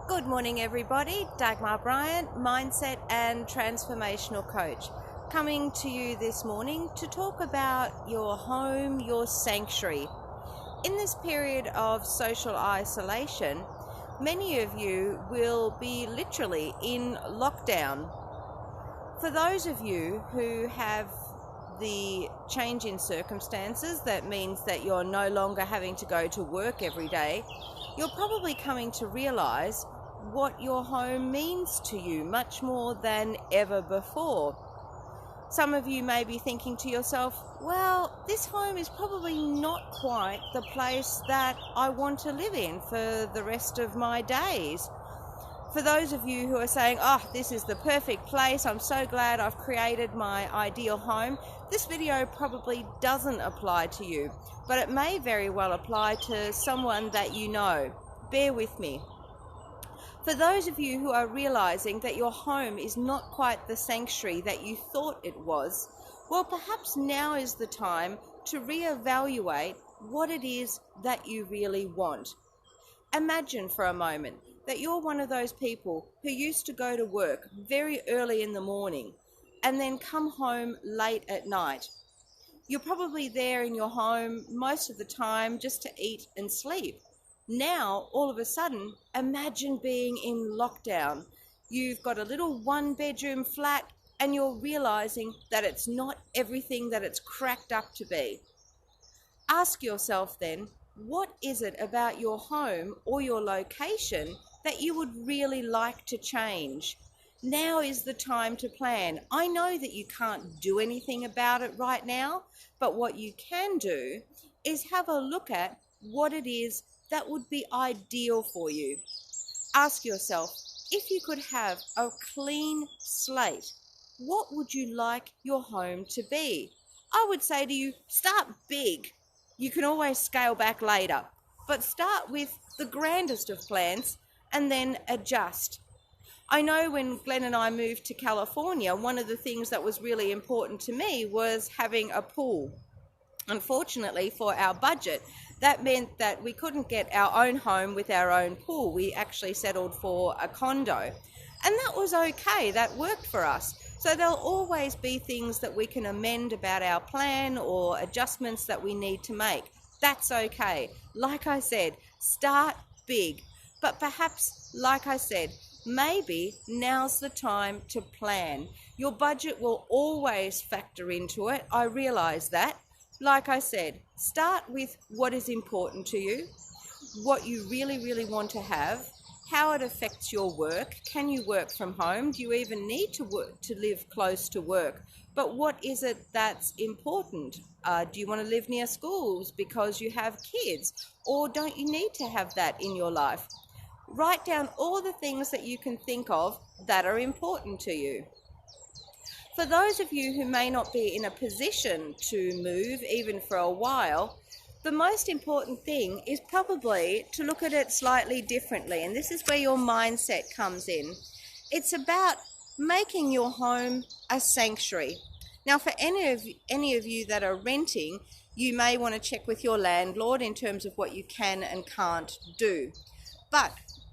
Good morning, everybody. Dagmar Bryant, Mindset and Transformational Coach, coming to you this morning to talk about your home, your sanctuary. In this period of social isolation, many of you will be literally in lockdown. For those of you who have the change in circumstances, that means that you're no longer having to go to work every day, you're probably coming to realize what your home means to you much more than ever before. Some of you may be thinking to yourself, well, this home is probably not quite the place that I want to live in for the rest of my days. For those of you who are saying, oh, this is the perfect place, I'm so glad I've created my ideal home, this video probably doesn't apply to you, but it may very well apply to someone that you know. Bear with me. For those of you who are realizing that your home is not quite the sanctuary that you thought it was, well, perhaps now is the time to reevaluate what it is that you really want. Imagine for a moment that you're one of those people who used to go to work very early in the morning and then come home late at night. You're probably there in your home most of the time just to eat and sleep. Now, all of a sudden, imagine being in lockdown. You've got a little one-bedroom flat and you're realizing that it's not everything that it's cracked up to be. Ask yourself then, what is it about your home or your location that you would really like to change? Now is the time to plan. I know that you can't do anything about it right now, but what you can do is have a look at what it is that would be ideal for you. Ask yourself, if you could have a clean slate, what would you like your home to be? I would say to you, start big. You can always scale back later, but start with the grandest of plans and then adjust. I know when Glenn and I moved to California, one of the things that was really important to me was having a pool. Unfortunately, for our budget, that meant that we couldn't get our own home with our own pool. We actually settled for a condo, and that was okay. That worked for us. So there'll always be things that we can amend about our plan or adjustments that we need to make. That's okay. Like I said, start big. But perhaps, like I said, maybe now's the time to plan. Your budget will always factor into it. I realize that. Like I said, start with what is important to you, what you really, really want to have, how it affects your work. Can you work from home? Do you even need to work to live close to work? But what is it that's important? Do you want to live near schools because you have kids? Or don't you need to have that in your life? Write down all the things that you can think of that are important to you. For those of you who may not be in a position to move even for a while, the most important thing is probably to look at it slightly differently, and this is where your mindset comes in. It's about making your home a sanctuary. Now, for any of you that are renting, you may want to check with your landlord in terms of what you can and can't do. But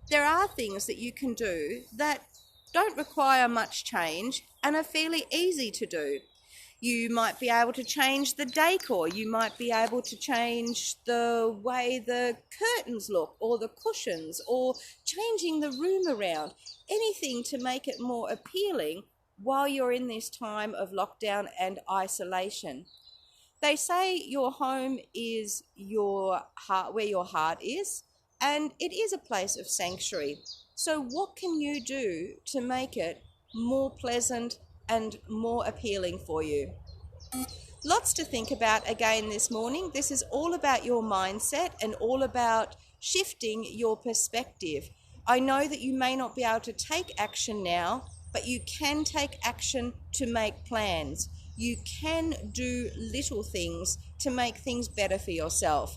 there are things that you can do that don't require much change and are fairly easy to do. You might be able to change the decor. You might be able to change the way the curtains look or the cushions, or changing the room around. Anything to make it more appealing while you're in this time of lockdown and isolation. They say your home is your heart, where your heart is, and it is a place of sanctuary. So what can you do to make it more pleasant and more appealing for you? Lots to think about again this morning. This is all about your mindset and all about shifting your perspective. I know that you may not be able to take action now, but you can take action to make plans. You can do little things to make things better for yourself.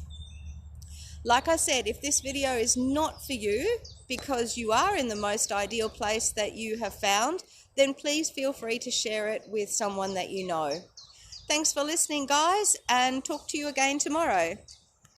Like I said, if this video is not for you because you are in the most ideal place that you have found, then please feel free to share it with someone that you know. Thanks for listening, guys, and talk to you again tomorrow.